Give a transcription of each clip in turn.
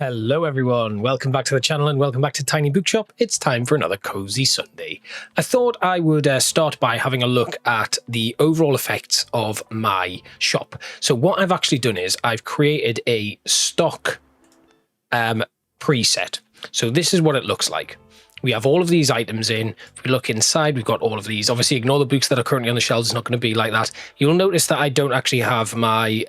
Hello everyone, welcome back to the channel and welcome back to Tiny Bookshop. It's time for another cozy Sunday. I thought I would start by having a look at the overall effects of my shop. So what I've actually done is I've created a stock preset. So this is what it looks like. We have all of these items in. If we look inside, we've got all of these. Obviously, ignore the books that are currently on the shelves. It's not going to be like that. You'll notice that I don't actually have my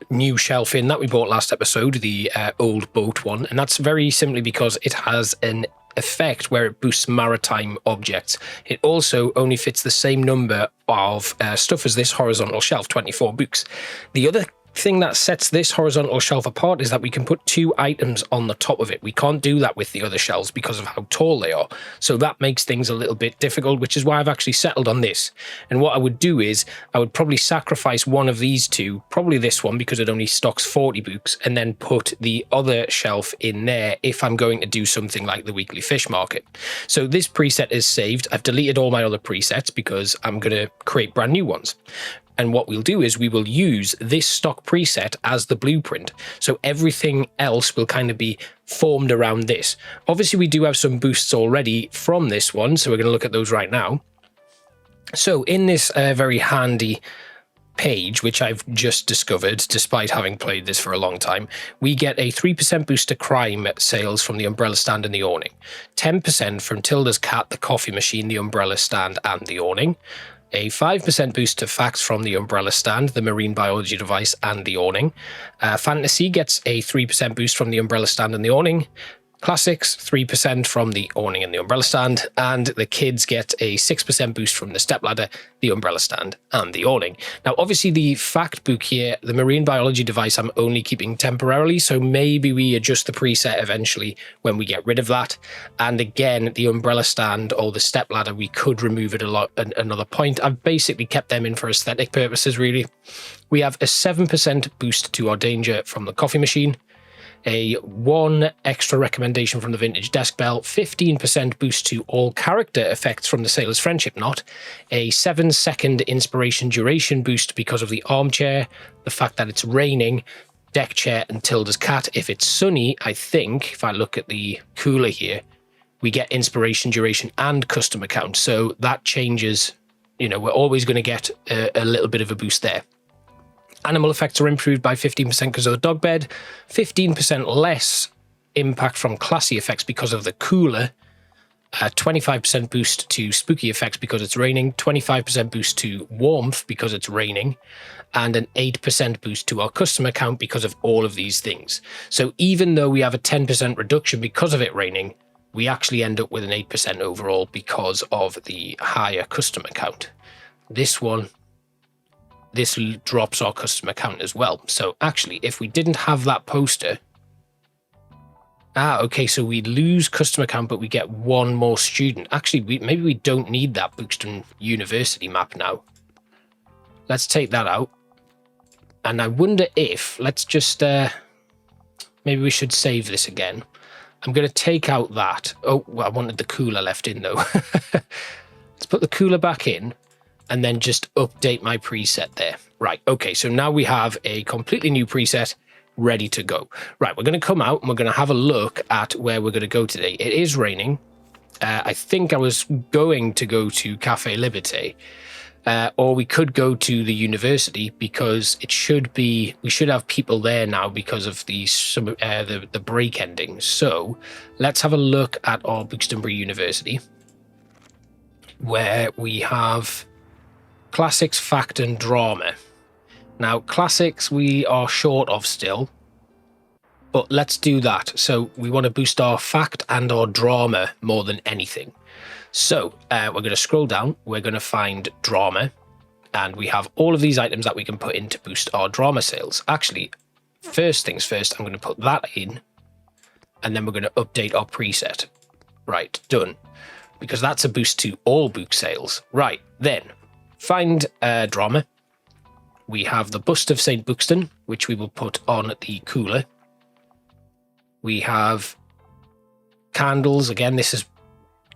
new shelf in that we bought last episode, the old boat one. And that's very simply because it has an effect where it boosts maritime objects. It also only fits the same number of stuff as this horizontal shelf, 24 books. The other thing that sets this horizontal shelf apart is that we can put two items on the top of it. We can't do that with the other shelves because of how tall they are. So that makes things a little bit difficult, which is why I've actually settled on this. And what I would do is I would probably sacrifice one of these two, probably this one because it only stocks 40 books, and then put the other shelf in there if I'm going to do something like the weekly fish market. So this preset is saved. I've deleted all my other presets because I'm going to create brand new ones. And what we'll do is we will use this stock preset as the blueprint. So everything else will kind of be formed around this. Obviously, we do have some boosts already from this one, so we're going to look at those right now. So in this very handy page, which I've just discovered, despite having played this for a long time, we get a 3% boost to crime sales from the umbrella stand and the awning, 10% from Tilda's cat, the coffee machine, the umbrella stand and the awning, a 5% boost to facts from the umbrella stand, the marine biology device and the awning. Fantasy gets a 3% boost from the umbrella stand and the awning. Classics, 3% from the awning and the umbrella stand, and the kids get a 6% boost from the stepladder, the umbrella stand, and the awning. Now, obviously, the fact book here, the marine biology device, I'm only keeping temporarily, so maybe we adjust the preset eventually when we get rid of that. And again, the umbrella stand or the stepladder, we could remove it at another point. I've basically kept them in for aesthetic purposes, really. We have a 7% boost to our danger from the coffee machine, a 1 extra recommendation from the vintage desk bell, 15% boost to all character effects from the sailor's friendship knot, a 7-second inspiration duration boost because of the armchair, the fact that it's raining, deck chair and Tilda's cat. If it's sunny, I think, if I look at the cooler here, we get inspiration duration and customer count. So that changes, you know, we're always going to get a little bit of a boost there. Animal effects are improved by 15% because of the dog bed, 15% less impact from classy effects because of the cooler, 25% boost to spooky effects because it's raining, 25% boost to warmth because it's raining, and an 8% boost to our customer count because of all of these things. So even though we have a 10% reduction because of it raining, we actually end up with an 8% overall because of the higher customer count. This drops our customer count as well. So actually, if we didn't have that poster... okay, so we lose customer count, but we get one more student. Actually, maybe we don't need that Buxton University map now. Let's take that out. And I wonder if... Let's just... maybe we should save this again. I'm going to take out that. Oh, well, I wanted the cooler left in, though. Let's put the cooler back in. And then just update my preset there. Right, okay, so now we have a completely new preset ready to go. Right, we're going to come out and we're going to have a look at where we're going to go today. It is raining. I think I was going to go to Cafe Liberté, or we could go to the university because it should be, we should have people there now because of the break ending. So let's have a look at our Buxton University, where we have classics, fact and drama. Now classics we are short of still, but let's do that. So we want to boost our fact and our drama more than anything. So we're going to scroll down, we're going to find drama, and we have all of these items that we can put in to boost our drama sales. Actually, first things first, I'm going to put that in, and then we're going to update our preset. Right, done. Because that's a boost to all book sales. Right, then find drama. We have the bust of Saint Buxton, which we will put on the cooler. We have candles. Again, this is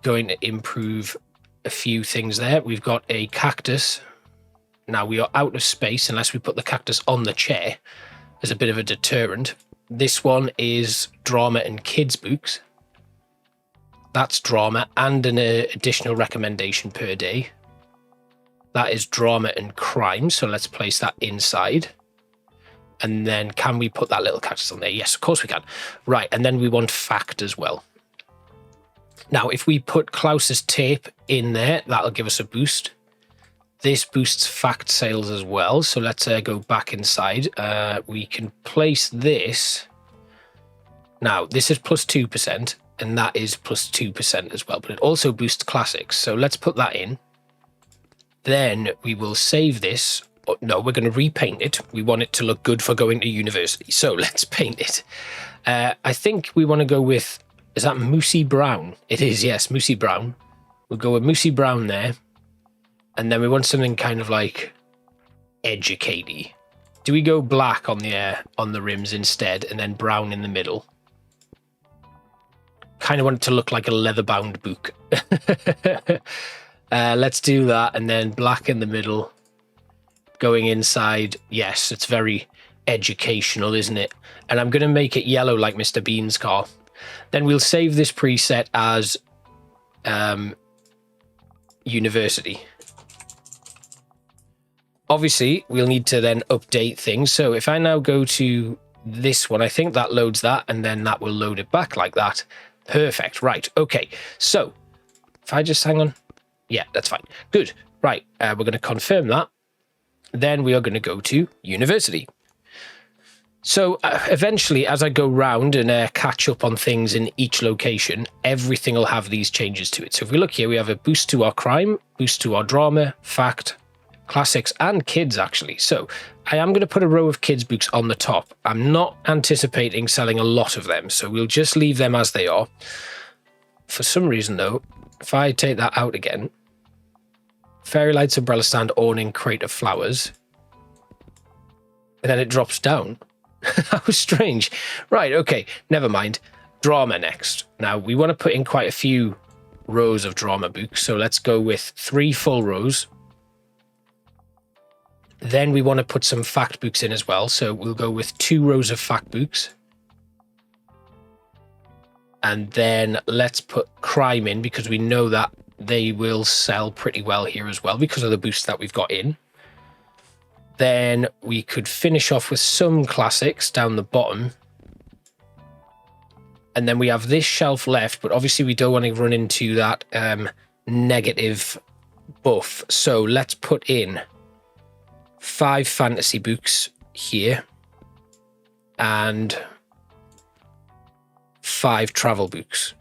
going to improve a few things there. We've got a cactus. Now we are out of space unless we put the cactus on the chair as a bit of a deterrent. This one is drama and kids books. That's drama and an additional recommendation per day. That is drama and crime. So let's place that inside. And then can we put that little cactus on there? Yes, of course we can. Right. And then we want fact as well. Now, if we put Klaus's tape in there, that'll give us a boost. This boosts fact sales as well. So let's go back inside. We can place this. Now, this is plus 2%, and that is plus 2% as well. But it also boosts classics. So let's put that in. Then we will save this. Oh, no, we're going to repaint it. We want it to look good for going to university. So let's paint it. I think we want to go with, is that Moosey Brown? It is, yes, Moosey Brown. We'll go with Moosey Brown there. And then we want something kind of like educatey. Do we go black on the rims instead and then brown in the middle? Kind of want it to look like a leather-bound book. Let's do that, and then black in the middle. Going inside, yes, it's very educational, isn't it? And I'm going to make it yellow like Mr. Bean's car. Then we'll save this preset as university. Obviously, we'll need to then update things. So if I now go to this one, I think that loads that, and then that will load it back like that. Perfect. Right. Okay. So if I just hang on. Yeah, that's fine. Good. Right. We're going to confirm that. Then we are going to go to university. So eventually, as I go round and catch up on things in each location, everything will have these changes to it. So if we look here, we have a boost to our crime, boost to our drama, fact, classics, and kids, actually. So I am going to put a row of kids books on the top. I'm not anticipating selling a lot of them, so we'll just leave them as they are. For some reason, though, if I take that out again, fairy lights, umbrella stand, awning, crate of flowers, and then it drops down. How strange. Right, okay, never mind. Drama next. Now, we want to put in quite a few rows of drama books, so let's go with 3 full rows. Then we want to put some fact books in as well, so we'll go with 2 rows of fact books. And then let's put crime in, because we know that they will sell pretty well here as well because of the boost that we've got in. Then we could finish off with some classics down the bottom. And then we have this shelf left, but obviously we don't want to run into that negative buff. So let's put in 5 fantasy books here and 5 travel books.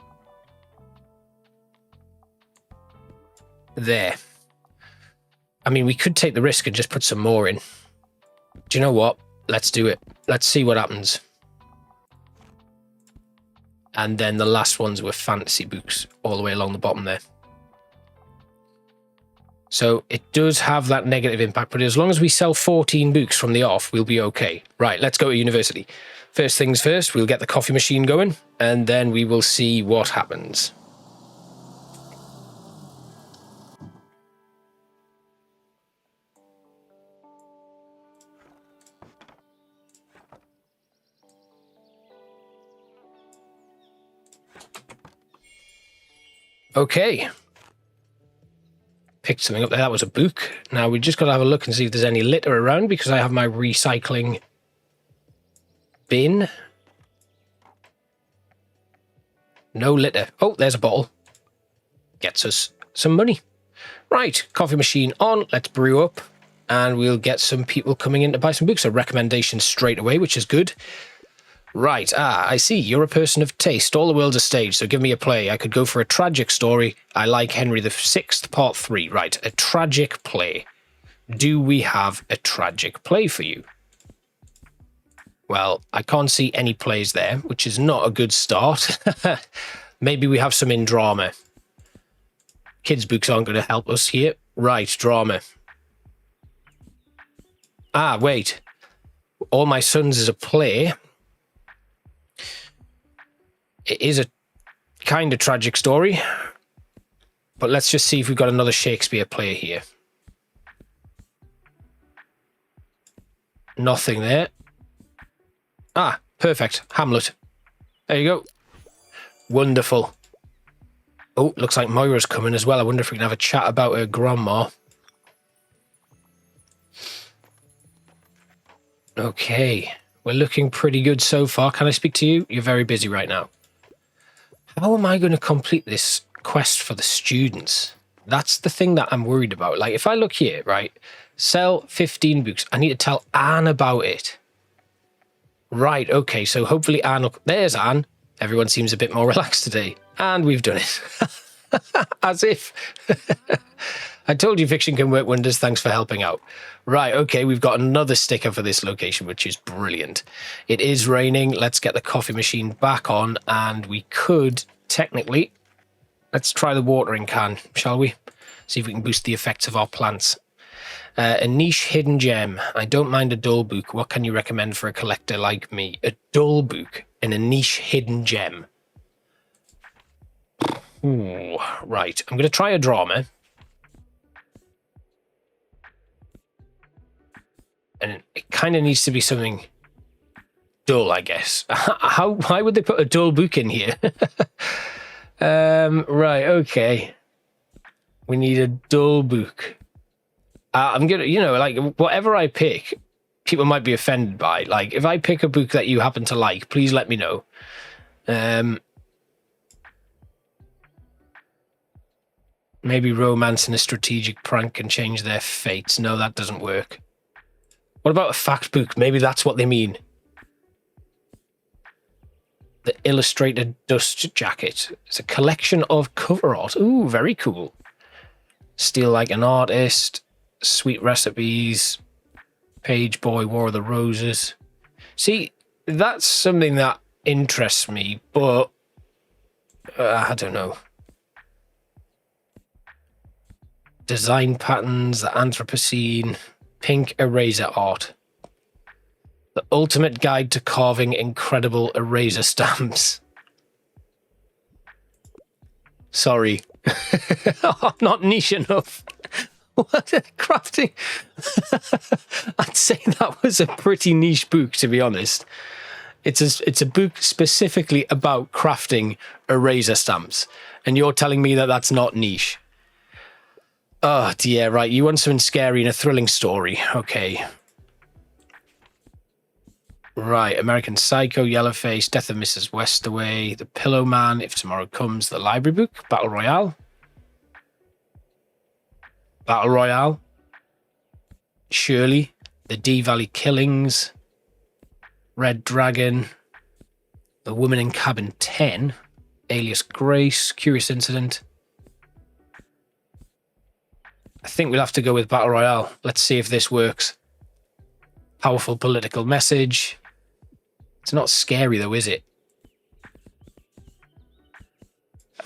There. I mean, we could take the risk and just put some more in. Do you know what? Let's do it. Let's see what happens. And then the last ones were fantasy books all the way along the bottom there. So it does have that negative impact, but as long as we sell 14 books from the off, we'll be okay. Right, let's go to university. First things first, we'll get the coffee machine going, and then we will see what happens. Okay. Picked something up there. That was a book. Now we just got to have a look and see if there's any litter around, because I have my recycling bin. No litter. Oh, there's a bottle. Gets us some money. Right, coffee machine on. Let's brew up, and we'll get some people coming in to buy some books. So recommendations straight away, which is good. Right, I see. You're a person of taste. All the world's a stage, so give me a play. I could go for a tragic story. I like Henry VI, Part 3. Right, a tragic play. Do we have a tragic play for you? Well, I can't see any plays there, which is not a good start. Maybe we have some in drama. Kids' books aren't going to help us here. Right, drama. Ah, wait. All My Sons is a play. It is a kind of tragic story, but let's just see if we've got another Shakespeare play here. Nothing there. Ah, Perfect. Hamlet. There you go. Wonderful. Oh, looks like Moira's coming as well. I wonder if we can have a chat about her grandma. Okay. We're looking pretty good so far. Can I speak to you? You're very busy right now. How am I going to complete this quest for the students? That's the thing that I'm worried about. Like, if I look here, right? Sell 15 books. I need to tell Anne about it. Right, okay. So hopefully Anne will... There's Anne. Everyone seems a bit more relaxed today. And we've done it. As if. I told you fiction can work wonders. Thanks for helping out. Right, okay, we've got another sticker for this location, which is brilliant. It is raining. Let's get the coffee machine back on, and we could, technically, let's try the watering can, shall we? See if we can boost the effects of our plants. A niche hidden gem. I don't mind a dull book. What can you recommend for a collector like me? A dull book and a niche hidden gem. Ooh, right, I'm going to try a drama. And it kind of needs to be something dull, I guess. Why would they put a dull book in here? Right, okay. We need a dull book. I'm going to, you know, like, whatever I pick, people might be offended by. Like, if I pick a book that you happen to like, please let me know. Maybe romance and a strategic prank can change their fates. No, that doesn't work. What about a fact book? Maybe that's what they mean. The Illustrated Dust Jacket. It's a collection of cover art. Ooh, very cool. Steal Like an Artist. Sweet Recipes. Page Boy, War of the Roses. See, that's something that interests me, but I don't know. Design patterns, the Anthropocene. Pink eraser art. The ultimate guide to carving incredible eraser stamps. Sorry. I'm not niche enough. What? Crafting? I'd say that was a pretty niche book, to be honest. It's a book specifically about crafting eraser stamps. And you're telling me that that's not niche. Oh, dear, right. You want something scary and a thrilling story. Okay. Right. American Psycho, Yellowface, Death of Mrs. Westaway, The Pillow Man, If Tomorrow Comes, The Library Book, Battle Royale. Battle Royale. Shirley, The Dee Valley Killings, Red Dragon, The Woman in Cabin 10, Alias Grace, Curious Incident. I think we'll have to go with Battle Royale. Let's see if this works. Powerful political message. It's not scary though, is it?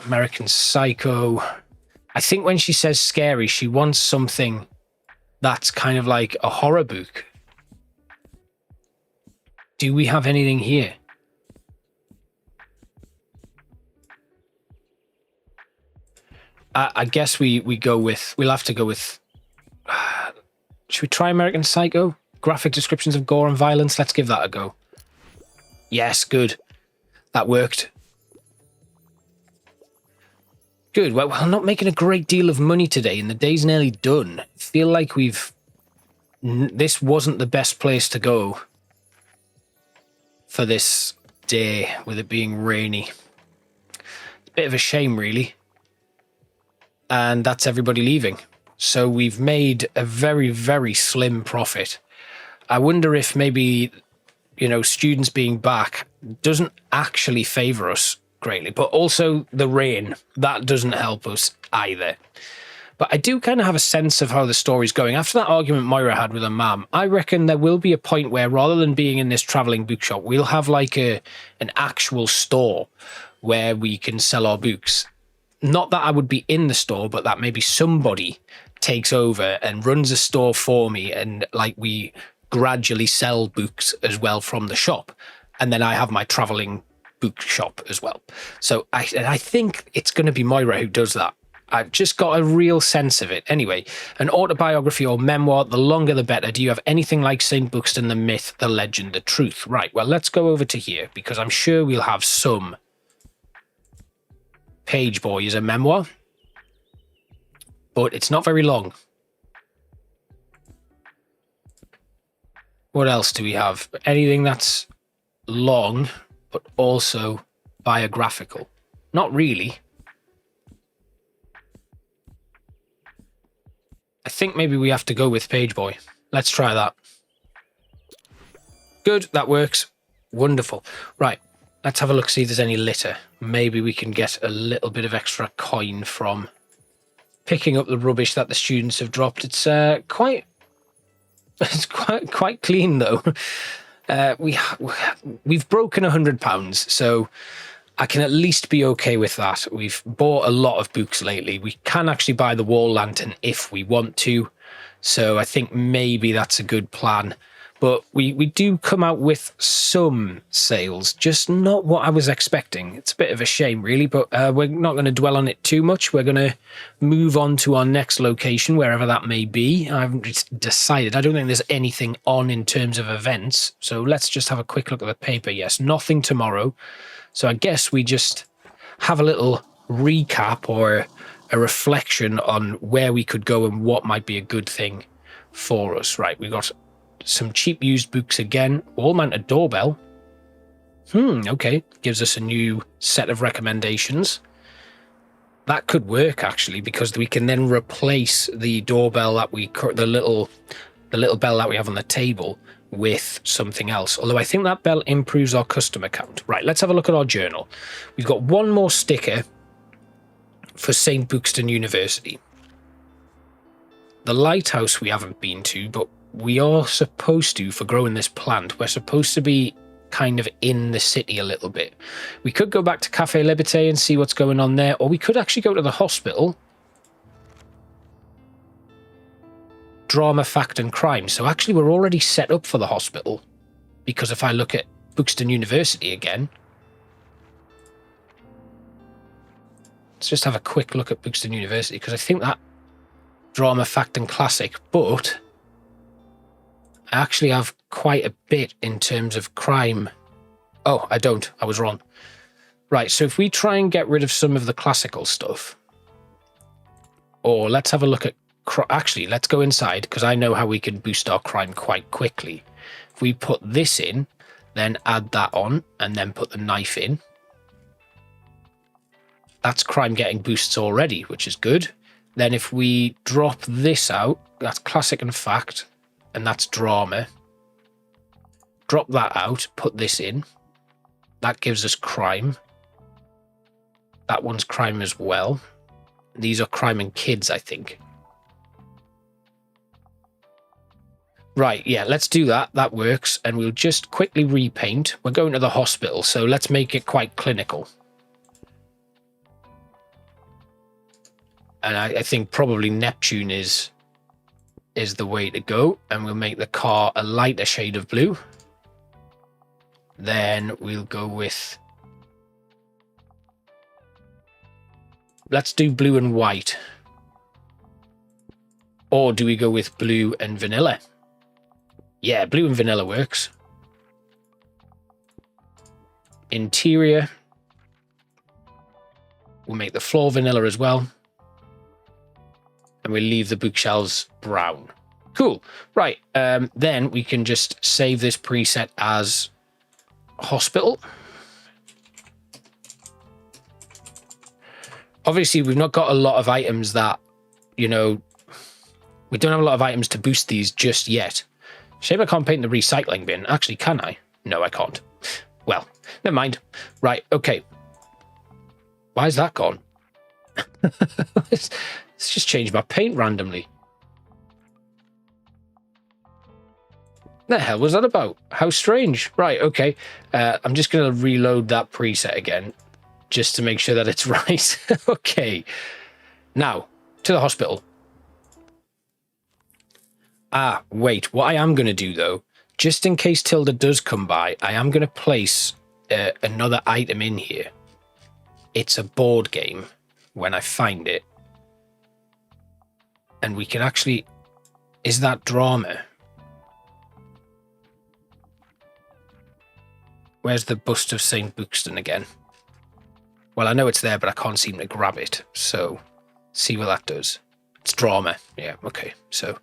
American Psycho. I think when she says scary, she wants something that's kind of like a horror book. Do we have anything here? I guess we'll have to go with, should we try American Psycho? Graphic descriptions of gore and violence. Let's give that a go. Yes, good. That worked. Good. Well, we're not making a great deal of money today and the day's nearly done. I feel like this wasn't the best place to go for this day with it being rainy. It's a bit of a shame, really. And that's everybody leaving. So we've made a very, very slim profit. I wonder if maybe, you know, students being back doesn't actually favor us greatly, but also the rain, that doesn't help us either. But I do kind of have a sense of how the story's going. After that argument Moira had with her mum, I reckon there will be a point where rather than being in this traveling bookshop, we'll have like an actual store where we can sell our books. Not that I would be in the store, but that maybe somebody takes over and runs a store for me, and like we gradually sell books as well from the shop. And then I have my traveling bookshop as well. So I think it's going to be Moira who does that. I've just got a real sense of it. Anyway, an autobiography or memoir, the longer the better. Do you have anything like Saint Buxton, the myth, the legend, the truth? Right, well, let's go over to here, because I'm sure we'll have some. Page Boy is a memoir, but it's not very long. What else do we have? Anything that's long, but also biographical? Not really. I think maybe we have to go with Page Boy. Let's try that. Good, that works. Wonderful. Right, let's have a look, see if there's any litter. Maybe we can get a little bit of extra coin from picking up the rubbish that the students have dropped. It's quite clean though. We've broken £100, so I can at least be okay with that. We've bought a lot of books lately. We can actually buy the wall lantern if we want to, so I think maybe that's a good plan. But we do come out with some sales, just not what I was expecting. It's a bit of a shame, really, but we're not going to dwell on it too much. We're going to move on to our next location, wherever that may be. I haven't decided. I don't think there's anything on in terms of events, so let's just have a quick look at the paper. Yes, nothing tomorrow. So I guess we just have a little recap or a reflection on where we could go and what might be a good thing for us. Right, we've got some cheap used books again. Wall-mounted doorbell. Okay. Gives us a new set of recommendations. That could work, actually, because we can then replace the doorbell that the little bell that we have on the table with something else. Although I think that bell improves our customer count. Right, let's have a look at our journal. We've got one more sticker for Saint Buxton University. The lighthouse we haven't been to, but we are supposed to, for growing this plant, we're supposed to be kind of in the city a little bit. We could go back to Cafe Liberté and see what's going on there, or we could actually go to the hospital. Drama, fact and crime. So actually we're already set up for the hospital, because if I look at Buxton University again, let's just have a quick look at Buxton University, because I think that drama, fact and classic, but I actually have quite a bit in terms of crime. Oh, I don't. I was wrong. Right, so if we try and get rid of some of the classical stuff, or let's have a look at actually, let's go inside, because I know how we can boost our crime quite quickly. If we put this in, then add that on, and then put the knife in. That's crime getting boosts already, which is good. Then if we drop this out, that's classic and fact, and that's drama. Drop that out, put this in. That gives us crime. That one's crime as well. These are crime and kids, I think. Right, yeah, let's do that. That works. And we'll just quickly repaint. We're going to the hospital, so let's make it quite clinical. And I think probably Neptune is the way to go. And we'll make the car a lighter shade of blue. Then we'll go with... let's do blue and white. Or do we go with blue and vanilla? Yeah, blue and vanilla works. Interior. We'll make the floor vanilla as well. And we'll leave the bookshelves brown. Cool. Right. Then we can just save this preset as hospital. Obviously, we've not got a lot of items that, you know, we don't have a lot of items to boost these just yet. Shame I can't paint the recycling bin. Actually, can I? No, I can't. Well, never mind. Right, okay. Why is that gone? It's just changed my paint randomly. The hell was that about? How strange. Right, okay. I'm just going to reload that preset again, just to make sure that it's right. Okay. Now, to the hospital. Ah, wait. What I am going to do, though, just in case Tilda does come by, I am going to place another item in here. It's a board game when I find it. And we can actually... Is that drama? Where's the bust of Saint Buxton again? Well, I know it's there, but I can't seem to grab it. So, see what that does. It's drama. Yeah, okay. So,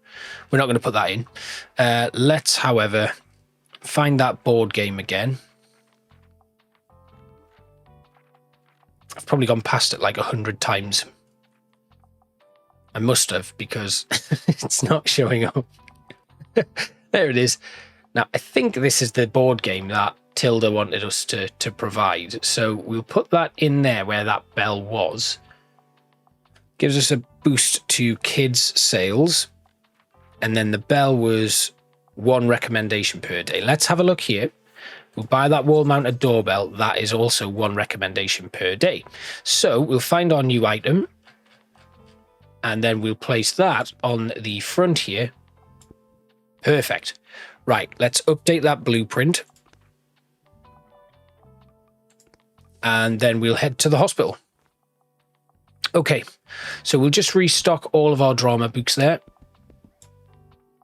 we're not going to put that in. Let's, however, find that board game again. I've probably gone past it like 100 times. I must have, because it's not showing up. There it is. Now, I think this is the board game that Tilda wanted us to provide. So we'll put that in there where that bell was. Gives us a boost to kids' sales. And then the bell was 1 recommendation per day. Let's have a look here. We'll buy that wall-mounted doorbell. That is also 1 recommendation per day. So we'll find our new item. And then we'll place that on the front here. Perfect. Right, let's update that blueprint. And then we'll head to the hospital. Okay, so we'll just restock all of our drama books there.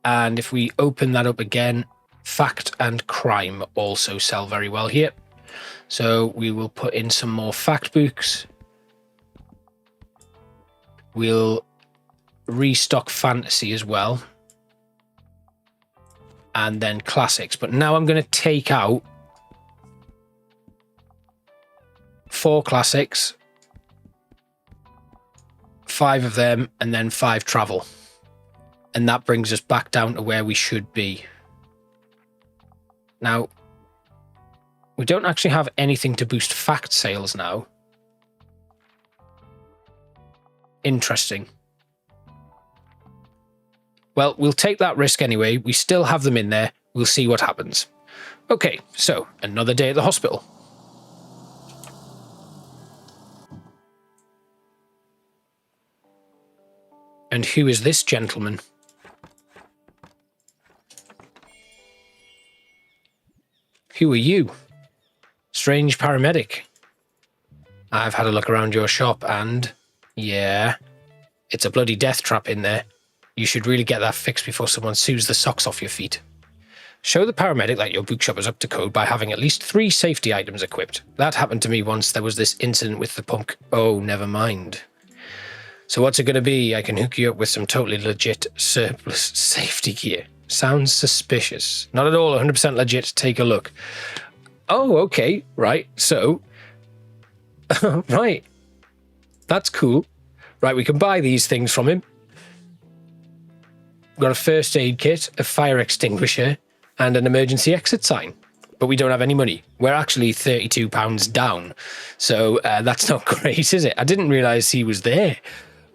And if we open that up again, fact and crime also sell very well here. So we will put in some more fact books. We'll restock fantasy as well. And then classics. But now I'm going to take out 4 classics, 5 of them, and then 5 travel. And that brings us back down to where we should be. Now, we don't actually have anything to boost fact sales now. Interesting. Well, we'll take that risk anyway. We still have them in there. We'll see what happens. Okay, so another day at the hospital. And who is this gentleman? Who are you? Strange paramedic. I've had a look around your shop and... yeah, it's a bloody death trap in there. You should really get that fixed before someone sews the socks off your feet. Show the paramedic that your bookshop is up to code by having at least 3 safety items equipped. That happened to me once. There was this incident with the pump. Oh, never mind. So what's it going to be? I can hook you up with some totally legit surplus safety gear. Sounds suspicious. Not at all 100% legit. Take a look. Oh, okay. Right. So, right. That's cool. Right. We can buy these things from him. We've got a first aid kit, a fire extinguisher, and an emergency exit sign. But we don't have any money. We're actually £32 down. So that's not great, is it? I didn't realise he was there.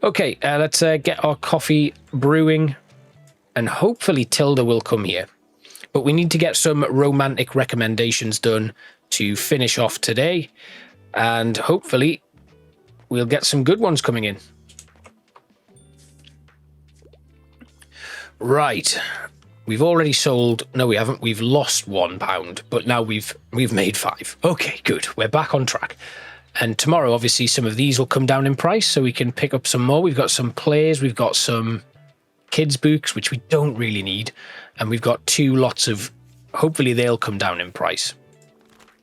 Okay, let's get our coffee brewing. And hopefully Tilda will come here. But we need to get some romantic recommendations done to finish off today. And hopefully we'll get some good ones coming in. Right. We've already sold... no, we haven't. We've lost £1, but now we've made 5. Okay, good. We're back on track. And tomorrow, obviously, some of these will come down in price, so we can pick up some more. We've got some plays. We've got some kids' books, which we don't really need. And we've got 2 lots of... hopefully, they'll come down in price.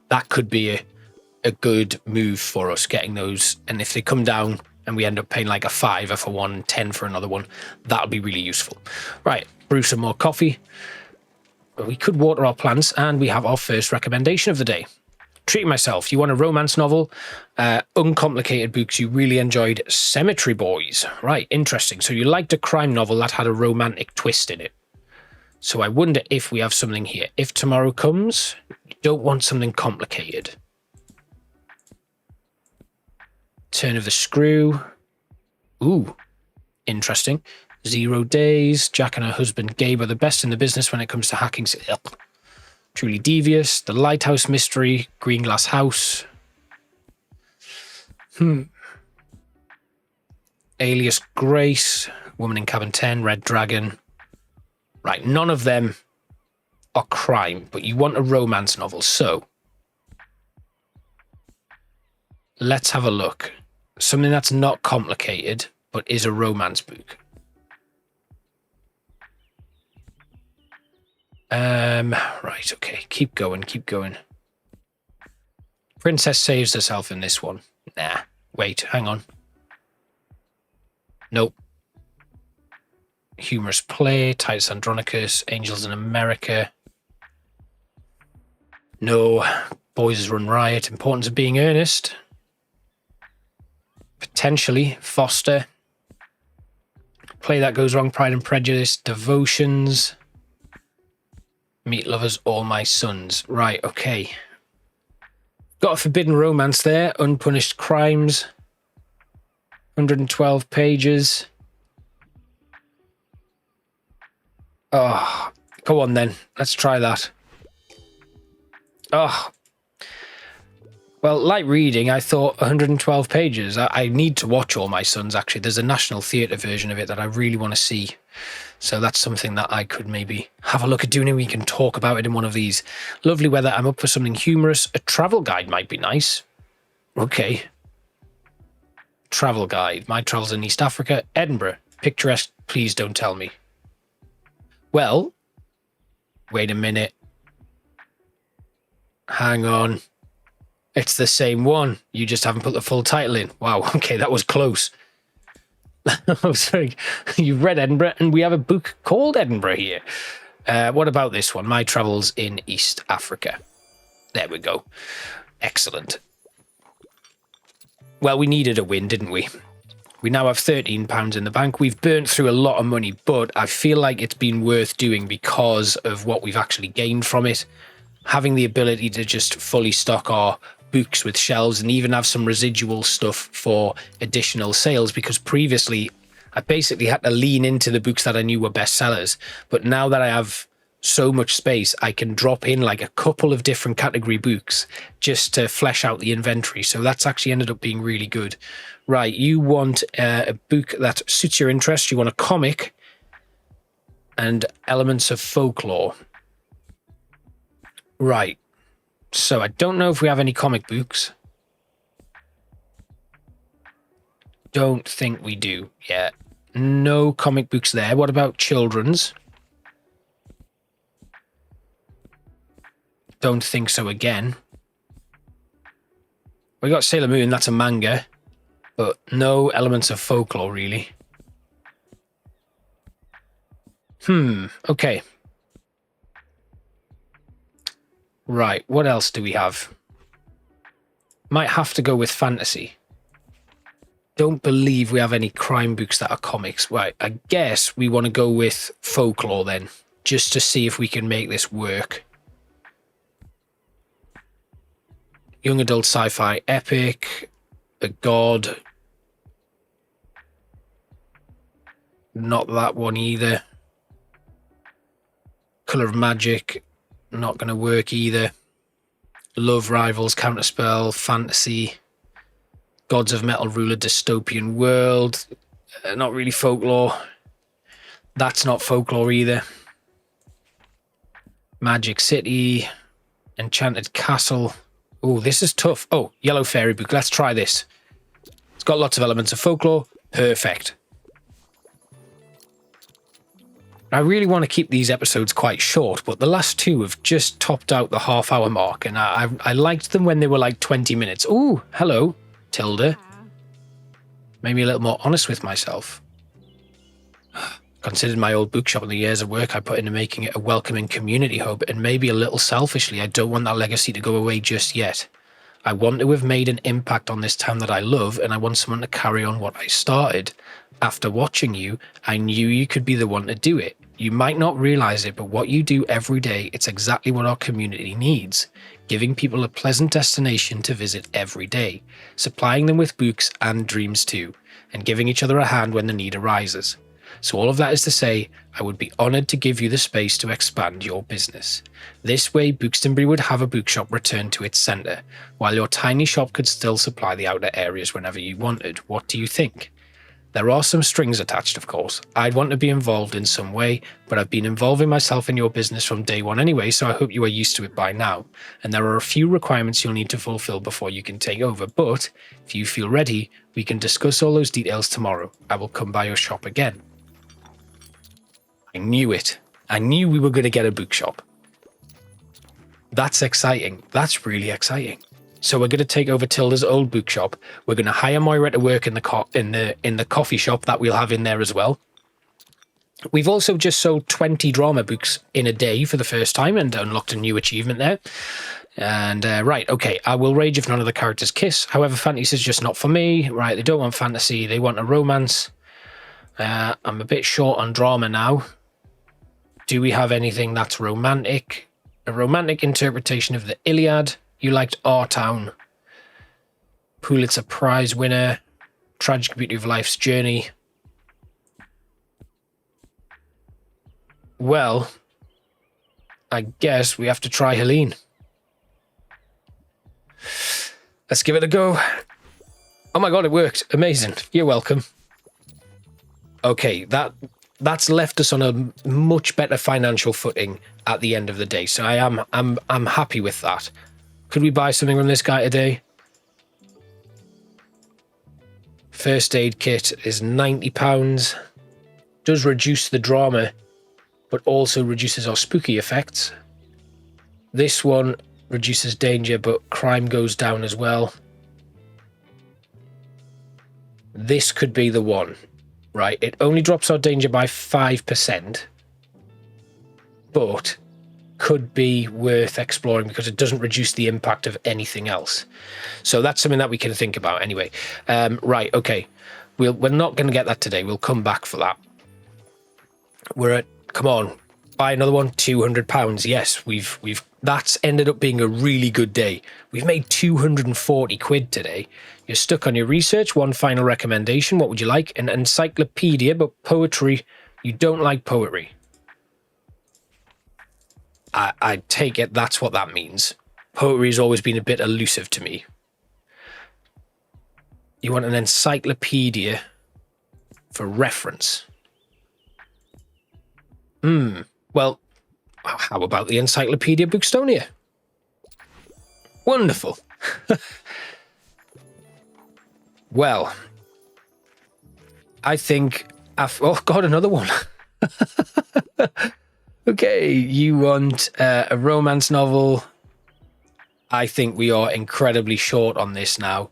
That could be a good move for us, getting those. And if they come down and we end up paying like a £5 for one, 10 for another one, that'll be really useful. Right, brew some more coffee. We could water our plants, and we have our first recommendation of the day. Treating Myself. You want a romance novel? Uncomplicated books you really enjoyed. Cemetery Boys. Right, interesting. So you liked a crime novel that had a romantic twist in it. So I wonder if we have something here. If Tomorrow Comes, you don't want something complicated. Turn of the Screw. Ooh, interesting. 0 Days. Jack and her husband Gabe are the best in the business when it comes to hacking. Truly Devious. The Lighthouse Mystery. Green Glass House. Alias Grace. Woman in Cabin 10. Red Dragon. Right, none of them are crime, but you want a romance novel. So let's have a look. Something that's not complicated, but is a romance book. Right, okay. Keep going, keep going. Princess saves herself in this one. Nah. Wait, hang on. Nope. Humorous Play, Titus Andronicus, Angels in America. No. Boys Run Riot, Importance of Being Earnest. Potentially. Foster. Play That Goes Wrong, Pride and Prejudice, Devotions. Meat Lovers, All My Sons. Right, okay. Got a Forbidden Romance there. Unpunished Crimes. 112 pages. Oh, go on then. Let's try that. Oh. Well, light reading, I thought 112 pages. I need to watch All My Sons, actually. There's a National Theatre version of it that I really want to see. So that's something that I could maybe have a look at doing, and we can talk about it in one of these. Lovely weather. I'm up for something humorous. A travel guide might be nice. Okay. Travel guide. My travels in East Africa. Edinburgh. Picturesque. Please don't tell me. Well, wait a minute. Hang on. It's the same one. You just haven't put the full title in. Wow. Okay, that was close. I was like, you've read Edinburgh, and we have a book called Edinburgh here. What about this one? My Travels in East Africa. There we go. Excellent. Well, we needed a win, didn't we? We now have £13 in the bank. We've burnt through a lot of money, but I feel like it's been worth doing because of what we've actually gained from it. Having the ability to just fully stock our books with shelves and even have some residual stuff for additional sales, because previously I basically had to lean into the books that I knew were bestsellers. But now that I have so much space, I can drop in like a couple of different category books just to flesh out the inventory. So that's actually ended up being really good. Right, you want a book that suits your interest. You want a comic and elements of folklore. Right. So I don't know if we have any comic books. Don't think we do. Yeah. No comic books there. What about children's? Don't think so again. We got Sailor Moon, that's a manga. But no elements of folklore, really. Okay. Right, what else do we have? Might have to go with fantasy. Don't believe we have any crime books that are comics. Right, I guess we want to go with folklore then, just to see if we can make this work. Young adult sci-fi epic, a god. Not that one either. Color of Magic. Not going to work either. Love Rivals, Counterspell, Fantasy, Gods of Metal Ruler, Dystopian World. Not really folklore. That's not folklore either. Magic City, Enchanted Castle. Oh, this is tough. Oh, Yellow Fairy Book. Let's try this. It's got lots of elements of folklore. Perfect. I really want to keep these episodes quite short, but the last two have just topped out the half-hour mark, and I liked them when they were like 20 minutes. Ooh, hello, Tilda. Made me a little more honest with myself. Considered my old bookshop and the years of work I put into making it a welcoming community hub, and maybe a little selfishly, I don't want that legacy to go away just yet. I want to have made an impact on this town that I love, and I want someone to carry on what I started. After watching you, I knew you could be the one to do it. You might not realize it, but what you do every day, it's exactly what our community needs. Giving people a pleasant destination to visit every day, supplying them with books and dreams too, and giving each other a hand when the need arises. So all of that is to say, I would be honoured to give you the space to expand your business. This way, Buxtonbury would have a bookshop return to its centre, while your tiny shop could still supply the outer areas whenever you wanted. What do you think? There are some strings attached, of course. I'd want to be involved in some way, but I've been involving myself in your business from day one anyway, so I hope you are used to it by now. And there are a few requirements you'll need to fulfill before you can take over, but if you feel ready, we can discuss all those details tomorrow. I will come by your shop again. I knew it. I knew we were going to get a bookshop. That's exciting. That's really exciting. So we're going to take over Tilda's old bookshop. We're going to hire Moira to work in the coffee shop that we'll have in there as well. We've also just sold 20 drama books in a day for the first time and unlocked a new achievement there. And right, okay, I will rage if none of the characters kiss. However, fantasy is just not for me. Right, they don't want fantasy, they want a romance. I'm a bit short on drama now. Do we have anything that's romantic? A romantic interpretation of the Iliad. You liked Our Town. Pulitzer Prize winner. Tragic Beauty of Life's Journey. Well, I guess we have to try Helene. Let's give it a go. Oh my god, it worked. Amazing. You're welcome. Okay, that's left us on a much better financial footing at the end of the day. So I'm happy with that. Could we buy something from this guy today? First aid kit is £90. Does reduce the drama, but also reduces our spooky effects. This one reduces danger, but crime goes down as well. This could be the one, right? It only drops our danger by 5%, but could be worth exploring because it doesn't reduce the impact of anything else. So that's something that we can think about anyway. Right, okay. We're not going to get that today. We'll come back for that. We're at, come on, buy another one, £200. Yes, that's ended up being a really good day. We've made 240 quid today. You're stuck on your research. One final recommendation. What would you like? An encyclopedia, but poetry. You don't like poetry. I take it that's what that means. Poetry has always been a bit elusive to me. You want an encyclopedia for reference. Well, how about the Encyclopedia Bookstonia? Wonderful. Well, I think... Oh, God, another one. Okay, you want a romance novel. I think we are incredibly short on this now.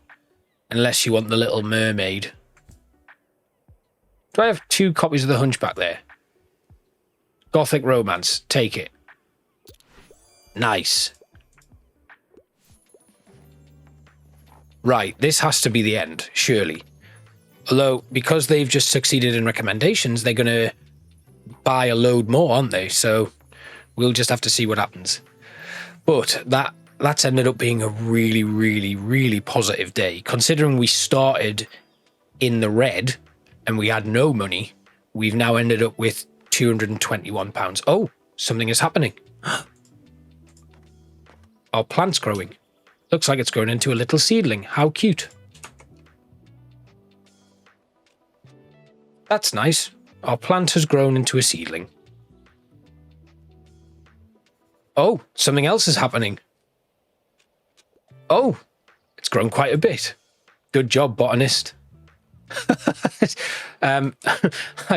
Unless you want The Little Mermaid. Do I have 2 copies of The Hunchback there? Gothic romance. Take it. Nice. Right, this has to be the end, surely. Although, because they've just succeeded in recommendations, they're going to buy a load more, aren't they? So we'll just have to see what happens. But that's ended up being a really, really, really positive day. Considering we started in the red and we had no money, we've now ended up with £221. Oh, something is happening. Our plant's growing. Looks like it's grown into a little seedling. How cute. That's nice. Our plant has grown into a seedling. Oh, something else is happening. Oh, it's grown quite a bit. Good job, botanist. I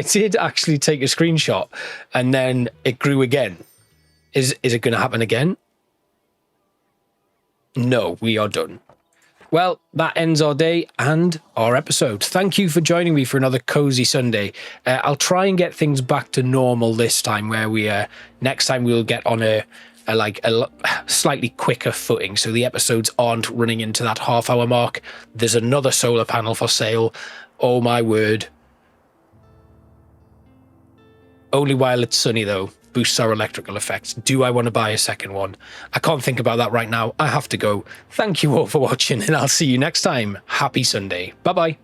did actually take a screenshot and then it grew again. Is it going to happen again? No, we are done. Well, that ends our day and our episode. Thank you for joining me for another cozy Sunday. I'll try and get things back to normal this time, where we next time we'll get on a slightly quicker footing, so the episodes aren't running into that half-hour mark. There's another solar panel for sale. Oh my word. Only while it's sunny though. Boosts our electrical effects. Do I want to buy a second one? I can't think about that right now. I have to go. Thank you all for watching and I'll see you next time. Happy Sunday. Bye bye.